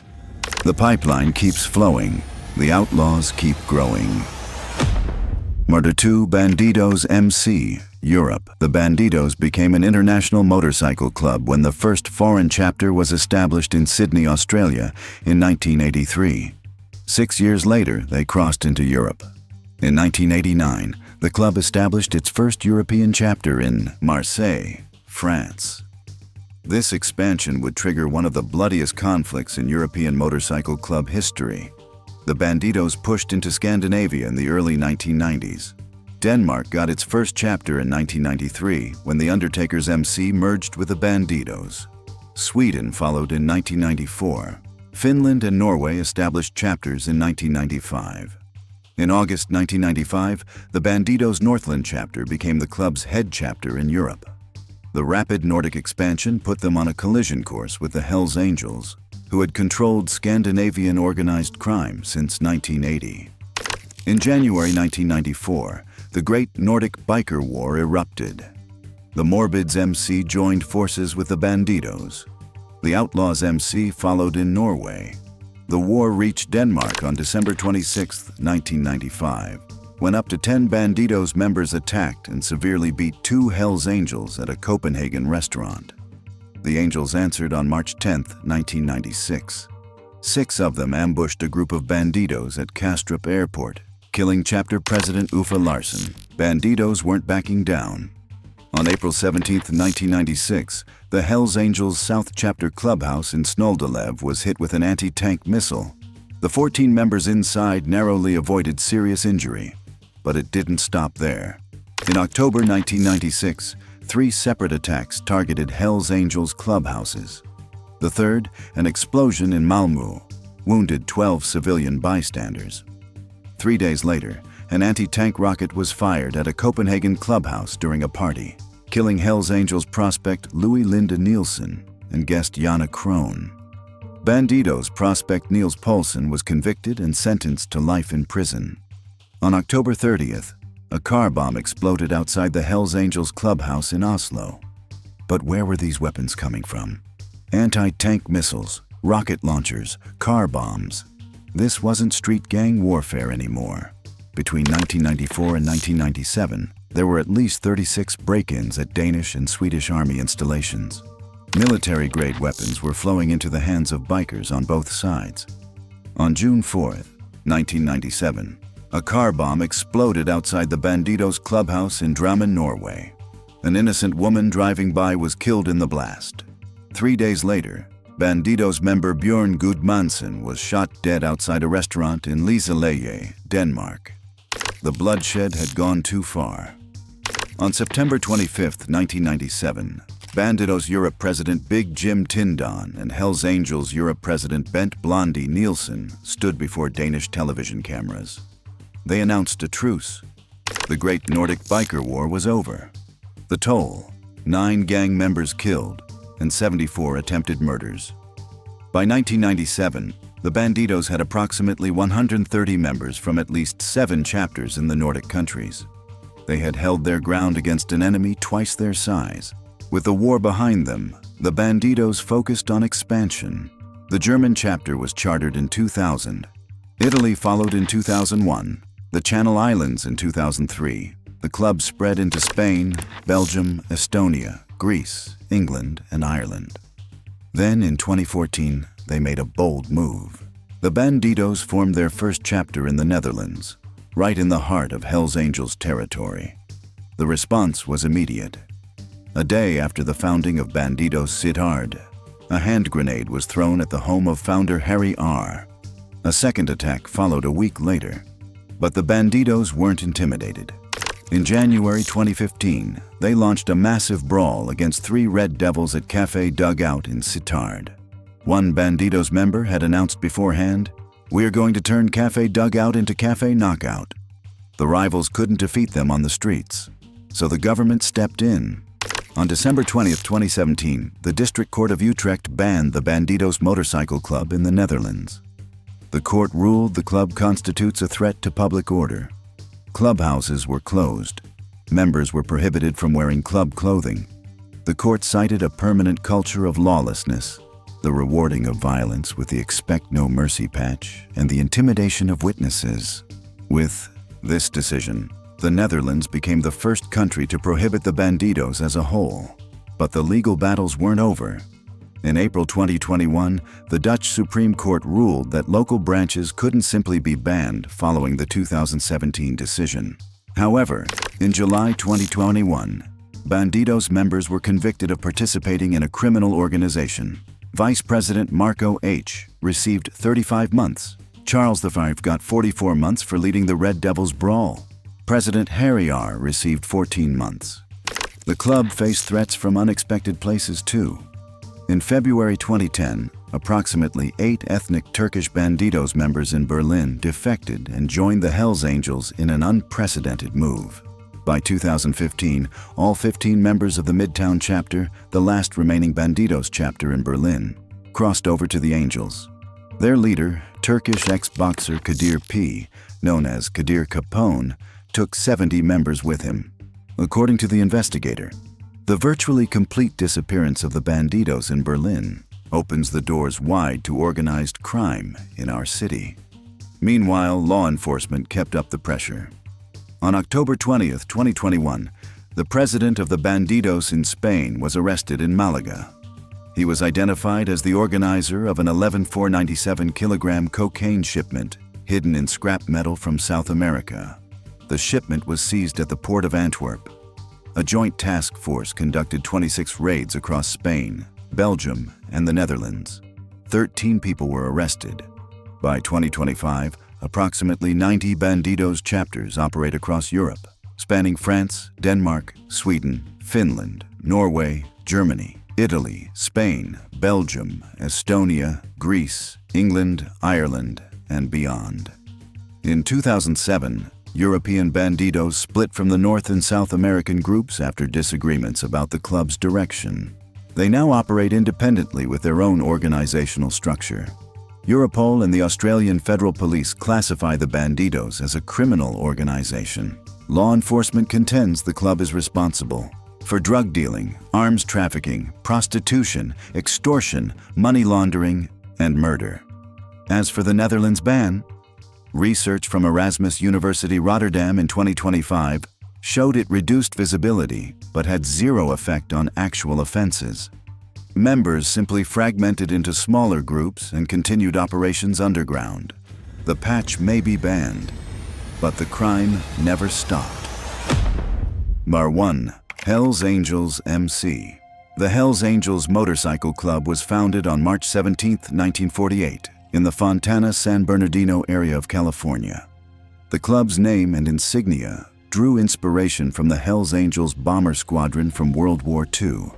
The pipeline keeps flowing. The Outlaws keep growing. Murder 2 Bandidos MC Europe. The Bandidos became an international motorcycle club when the first foreign chapter was established in Sydney, Australia in 1983. 6 years later, they crossed into Europe. In 1989, the club established its first European chapter in Marseille, France. This expansion would trigger one of the bloodiest conflicts in European motorcycle club history. The Bandidos pushed into Scandinavia in the early 1990s. Denmark got its first chapter in 1993 when the Undertaker's MC merged with the Bandidos. Sweden followed in 1994. Finland and Norway established chapters in 1995. In August 1995, the Bandidos Northland chapter became the club's head chapter in Europe. The rapid Nordic expansion put them on a collision course with the Hells Angels, who had controlled Scandinavian organized crime since 1980. In January 1994, the Great Nordic Biker War erupted. The Morbids MC joined forces with the Bandidos. The Outlaws MC followed in Norway. The war reached Denmark on December 26, 1995, when up to 10 Bandidos members attacked and severely beat 2 Hells Angels at a Copenhagen restaurant. The Angels answered on March 10, 1996. 6 of them ambushed a group of Bandidos at Kastrup Airport, killing chapter president Uffe Larsson. Bandidos weren't backing down. On April 17, 1996, the Hells Angels South Chapter Clubhouse in Snoldelev was hit with an anti-tank missile. The 14 members inside narrowly avoided serious injury, but it didn't stop there. In October 1996, 3 separate attacks targeted Hells Angels clubhouses. The third, an explosion in Malmö, wounded 12 civilian bystanders. 3 days later, an anti-tank rocket was fired at a Copenhagen clubhouse during a party, killing Hells Angels prospect Louis Linde Nielsen and guest Jana Krohn. Bandidos prospect Niels Poulsen was convicted and sentenced to life in prison. On October 30th, a car bomb exploded outside the Hells Angels clubhouse in Oslo. But where were these weapons coming from? Anti-tank missiles, rocket launchers, car bombs. This wasn't street gang warfare anymore. Between 1994 and 1997, there were at least 36 break-ins at Danish and Swedish army installations. Military-grade weapons were flowing into the hands of bikers on both sides. On June 4, 1997, a car bomb exploded outside the Bandidos clubhouse in Drammen, Norway. An innocent woman driving by was killed in the blast. 3 days later, Bandidos member Bjørn Gudmandsen was shot dead outside a restaurant in Liseleje, Denmark. The bloodshed had gone too far. On September 25, 1997, Bandidos Europe President Big Jim Tindon and Hells Angels Europe President Bent Blondie Nielsen stood before Danish television cameras. They announced a truce. The Great Nordic Biker War was over. The toll, 9 gang members killed and 74 attempted murders. By 1997, the Bandidos had approximately 130 members from at least 7 chapters in the Nordic countries. They had held their ground against an enemy twice their size. With the war behind them, the Bandidos focused on expansion. The German chapter was chartered in 2000. Italy followed in 2001, the Channel Islands in 2003. The club spread into Spain, Belgium, Estonia, Greece, England, and Ireland. Then, in 2014, they made a bold move. The Bandidos formed their first chapter in the Netherlands, right in the heart of Hells Angels territory. The response was immediate. A day after the founding of Bandidos Sittard, a hand grenade was thrown at the home of founder Harry R. A second attack followed a week later, but the Bandidos weren't intimidated. In January 2015, they launched a massive brawl against 3 Red Devils at Café Dugout in Sittard. One Bandidos member had announced beforehand, "We're going to turn Café Dugout into Café Knockout." The rivals couldn't defeat them on the streets, so the government stepped in. On December 20, 2017, the District Court of Utrecht banned the Bandidos Motorcycle Club in the Netherlands. The court ruled the club constitutes a threat to public order. Clubhouses were closed. Members were prohibited from wearing club clothing. The court cited a permanent culture of lawlessness, the rewarding of violence with the expect no mercy patch, and the intimidation of witnesses. With this decision, the Netherlands became the first country to prohibit the Bandidos as a whole. But the legal battles weren't over. In April 2021, the Dutch Supreme Court ruled that local branches couldn't simply be banned following the 2017 decision. However, in July 2021, Bandidos members were convicted of participating in a criminal organization. Vice President Marco H. received 35 months. Charles V got 44 months for leading the Red Devils brawl. President Harry R. received 14 months. The club faced threats from unexpected places too. In February 2010, approximately 8 ethnic Turkish Bandidos members in Berlin defected and joined the Hells Angels in an unprecedented move. By 2015, all 15 members of the Midtown chapter, the last remaining Bandidos chapter in Berlin, crossed over to the Angels. Their leader, Turkish ex-boxer Kadir P., known as Kadir Capone, took 70 members with him. According to the investigator, the virtually complete disappearance of the Bandidos in Berlin opens the doors wide to organized crime in our city. Meanwhile, law enforcement kept up the pressure. On October 20, 2021, the president of the Bandidos in Spain was arrested in Malaga. He was identified as the organizer of an 11,497 kilogram cocaine shipment hidden in scrap metal from South America. The shipment was seized at the port of Antwerp. A joint task force conducted 26 raids across Spain, Belgium, and the Netherlands. 13 people were arrested. By 2025, approximately 90 Bandidos chapters operate across Europe, spanning France, Denmark, Sweden, Finland, Norway, Germany, Italy, Spain, Belgium, Estonia, Greece, England, Ireland, and beyond. In 2007, European Bandidos split from the North and South American groups after disagreements about the club's direction. They now operate independently with their own organizational structure. Europol and the Australian Federal Police classify the Bandidos as a criminal organization. Law enforcement contends the club is responsible for drug dealing, arms trafficking, prostitution, extortion, money laundering, and murder. As for the Netherlands ban, research from Erasmus University Rotterdam in 2025 showed it reduced visibility but had zero effect on actual offenses. Members simply fragmented into smaller groups and continued operations underground. The patch may be banned, but the crime never stopped. Bar 1. Hells Angels MC. The Hells Angels Motorcycle Club was founded on March 17, 1948, in the Fontana, San Bernardino area of California. The club's name and insignia drew inspiration from the Hells Angels bomber squadron from World War II.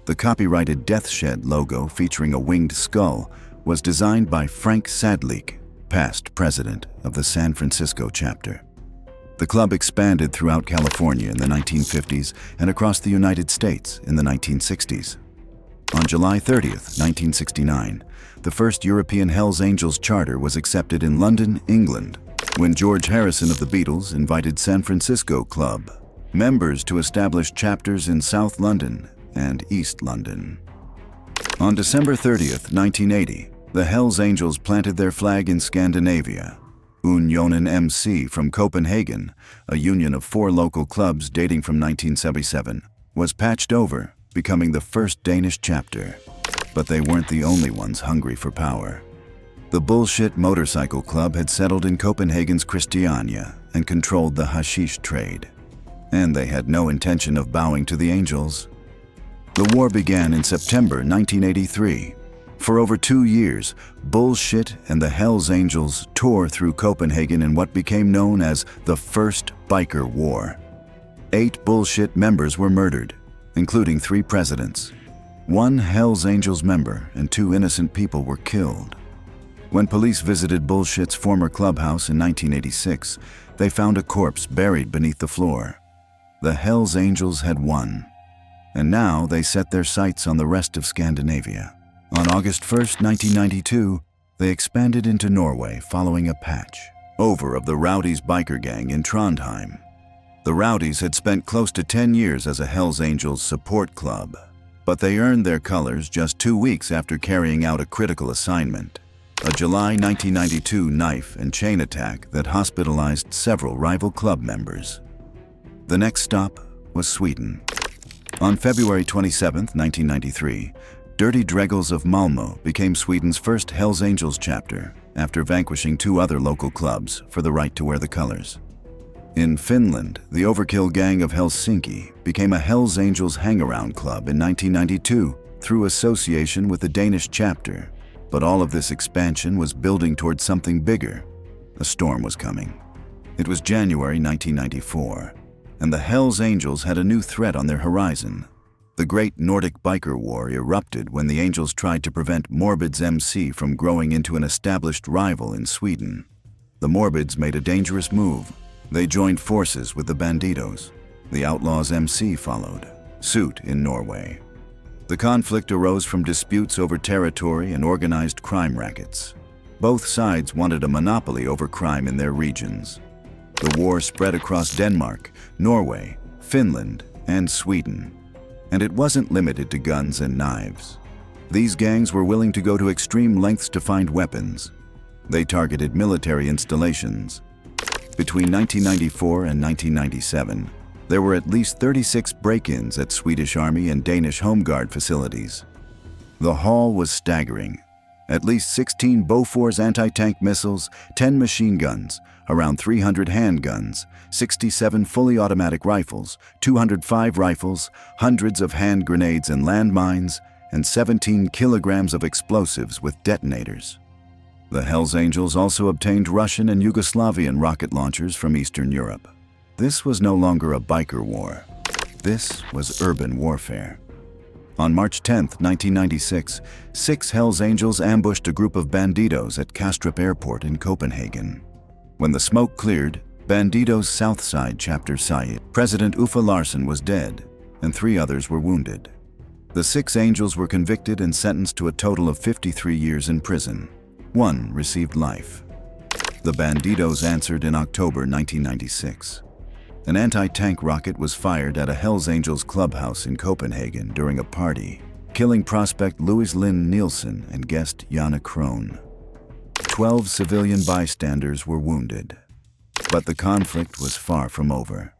The copyrighted Death Shed logo featuring a winged skull was designed by Frank Sadleek, past president of the San Francisco chapter. The club expanded throughout California in the 1950s and across the United States in the 1960s. On July 30, 1969, the first European Hells Angels charter was accepted in London, England, when George Harrison of the Beatles invited San Francisco Club members to establish chapters in South London and East London. On December 30th, 1980, the Hells Angels planted their flag in Scandinavia. Unionen MC from Copenhagen, a union of 4 local clubs dating from 1977, was patched over, becoming the first Danish chapter. But they weren't the only ones hungry for power. The Bullshit Motorcycle Club had settled in Copenhagen's Christiania and controlled the hashish trade. And they had no intention of bowing to the Angels. The war began in September 1983. For over 2 years, Bullshit and the Hells Angels tore through Copenhagen in what became known as the First Biker War. 8 Bullshit members were murdered, including 3 presidents. 1 Hells Angels member and 2 innocent people were killed. When police visited Bullshit's former clubhouse in 1986, they found a corpse buried beneath the floor. The Hells Angels had won, and now they set their sights on the rest of Scandinavia. On August 1st, 1992, they expanded into Norway following a patch over of the Rowdies biker gang in Trondheim. The Rowdies had spent close to 10 years as a Hells Angels support club, but they earned their colors just 2 weeks after carrying out a critical assignment, a July 1992 knife and chain attack that hospitalized several rival club members. The next stop was Sweden. On February 27, 1993, Dirty Dreggles of Malmö became Sweden's first Hells Angels chapter after vanquishing 2 other local clubs for the right to wear the colors. In Finland, the Overkill Gang of Helsinki became a Hells Angels hangaround club in 1992 through association with the Danish chapter. But all of this expansion was building towards something bigger. A storm was coming. It was January 1994, and the Hells Angels had a new threat on their horizon. The Great Nordic Biker War erupted when the Angels tried to prevent Morbids MC from growing into an established rival in Sweden. The Morbids made a dangerous move. They joined forces with the Bandidos. The Outlaws MC followed suit in Norway. The conflict arose from disputes over territory and organized crime rackets. Both sides wanted a monopoly over crime in their regions. The war spread across Denmark, Norway, Finland, and Sweden. And it wasn't limited to guns and knives. These gangs were willing to go to extreme lengths to find weapons. They targeted military installations. Between 1994 and 1997, there were at least 36 break-ins at Swedish Army and Danish Home Guard facilities. The haul was staggering. At least 16 Bofors anti-tank missiles, 10 machine guns, around 300 handguns, 67 fully automatic rifles, 205 rifles, hundreds of hand grenades and landmines, and 17 kilograms of explosives with detonators. The Hells Angels also obtained Russian and Yugoslavian rocket launchers from Eastern Europe. This was no longer a biker war. This was urban warfare. On March 10, 1996, 6 Hells Angels ambushed a group of Bandidos at Kastrup Airport in Copenhagen. When the smoke cleared, Bandidos Southside Chapter Syed, President Uffe Larsson, was dead, and 3 others were wounded. The 6 Angels were convicted and sentenced to a total of 53 years in prison. 1 received life. The Bandidos answered in October 1996. An anti-tank rocket was fired at a Hells Angels clubhouse in Copenhagen during a party, killing prospect Louis Lynn Nielsen and guest Jana Krohn. 12 civilian bystanders were wounded. But the conflict was far from over.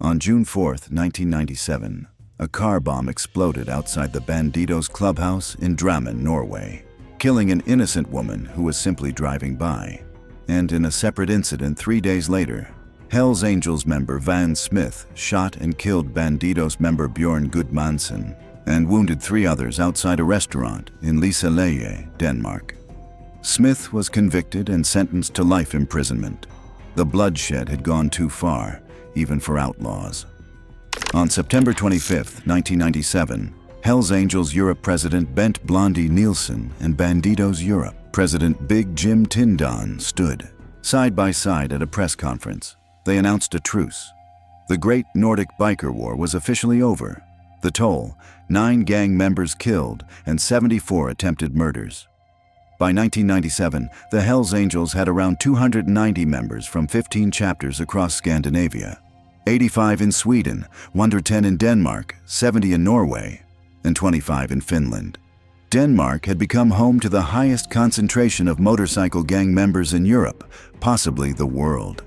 On June 4, 1997, a car bomb exploded outside the Bandidos clubhouse in Drammen, Norway, killing an innocent woman who was simply driving by. And in a separate incident 3 days later, Hells Angels member Van Smith shot and killed Bandidos member Bjorn Gudmansen and wounded 3 others outside a restaurant in Liseleje, Denmark. Smith was convicted and sentenced to life imprisonment. The bloodshed had gone too far, even for outlaws. On September 25, 1997, Hells Angels Europe President Bent Blondie Nielsen and Bandidos Europe President Big Jim Tindon stood side by side at a press conference. They announced a truce. The Great Nordic Biker War was officially over. The toll, 9 gang members killed and 74 attempted murders. By 1997, the Hells Angels had around 290 members from 15 chapters across Scandinavia. 85 in Sweden, 110 in Denmark, 70 in Norway, and 25 in Finland. Denmark had become home to the highest concentration of motorcycle gang members in Europe, possibly the world.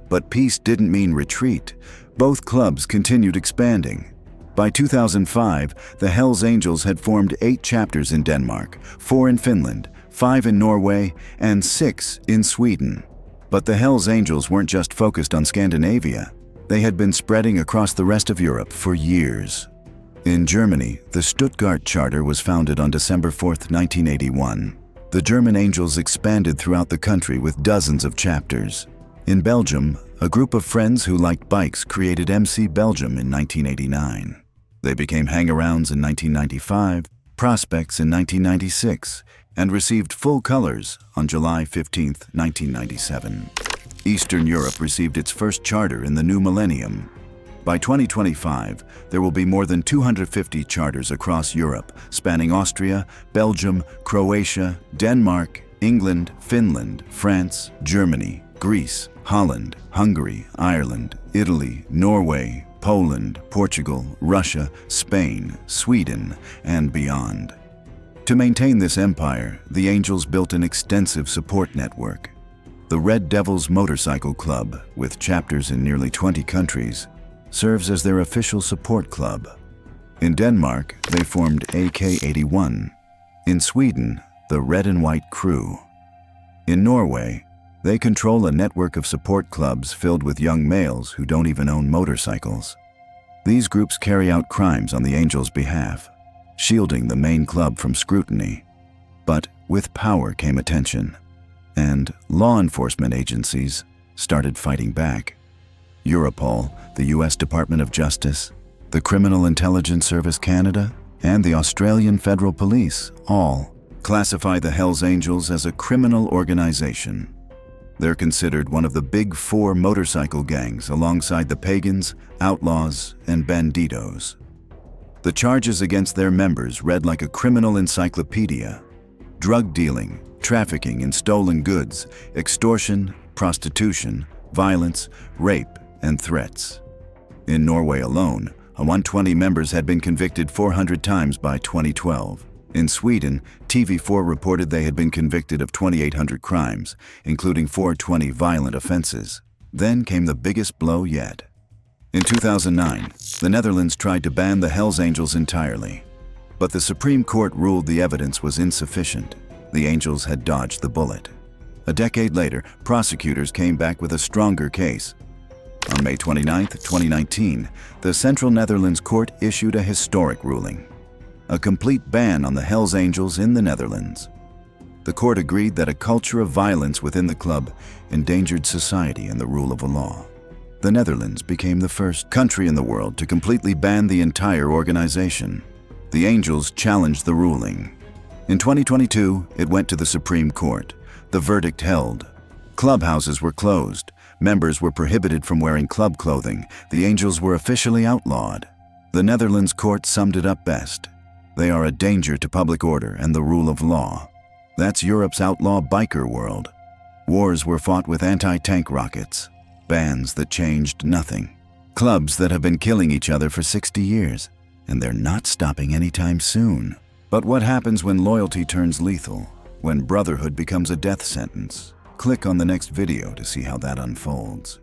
But peace didn't mean retreat. Both clubs continued expanding. By 2005, the Hells Angels had formed 8 chapters in Denmark, 4 in Finland, 5 in Norway, and 6 in Sweden. But the Hells Angels weren't just focused on Scandinavia. They had been spreading across the rest of Europe for years. In Germany, the Stuttgart Charter was founded on December 4, 1981. The German Angels expanded throughout the country with dozens of chapters. In Belgium, a group of friends who liked bikes created MC Belgium in 1989. They became hang-arounds in 1995, prospects in 1996, and received full colors on July 15, 1997. Eastern Europe received its first charter in the new millennium. By 2025, there will be more than 250 charters across Europe, spanning Austria, Belgium, Croatia, Denmark, England, Finland, France, Germany, Greece, Holland, Hungary, Ireland, Italy, Norway, Poland, Portugal, Russia, Spain, Sweden, and beyond. To maintain this empire, the Angels built an extensive support network. The Red Devils Motorcycle Club, with chapters in nearly 20 countries, serves as their official support club. In Denmark, they formed AK-81. In Sweden, the Red and White Crew. In Norway, they control a network of support clubs filled with young males who don't even own motorcycles. These groups carry out crimes on the Angels' behalf, shielding the main club from scrutiny. But with power came attention, and law enforcement agencies started fighting back. Europol, the U.S. Department of Justice, the Criminal Intelligence Service Canada, and the Australian Federal Police all classify the Hells Angels as a criminal organization. They're considered one of the big 4 motorcycle gangs alongside the Pagans, Outlaws, and Bandidos. The charges against their members read like a criminal encyclopedia: drug dealing, trafficking in stolen goods, extortion, prostitution, violence, rape, and threats. In Norway alone, 120 members had been convicted 400 times by 2012. In Sweden, TV4 reported they had been convicted of 2,800 crimes, including 420 violent offenses. Then came the biggest blow yet. In 2009, the Netherlands tried to ban the Hells Angels entirely. But the Supreme Court ruled the evidence was insufficient. The Angels had dodged the bullet. A decade later, prosecutors came back with a stronger case. On May 29, 2019, the Central Netherlands Court issued a historic ruling: a complete ban on the Hells Angels in the Netherlands. The court agreed that a culture of violence within the club endangered society and the rule of law. The Netherlands became the first country in the world to completely ban the entire organization. The Angels challenged the ruling. In 2022, it went to the Supreme Court. The verdict held. Clubhouses were closed. Members were prohibited from wearing club clothing. The Angels were officially outlawed. The Netherlands court summed it up best: they are a danger to public order and the rule of law. That's Europe's outlaw biker world. Wars were fought with anti-tank rockets. Bans that changed nothing. Clubs that have been killing each other for 60 years, and they're not stopping anytime soon. But what happens when loyalty turns lethal? When brotherhood becomes a death sentence? Click on the next video to see how that unfolds.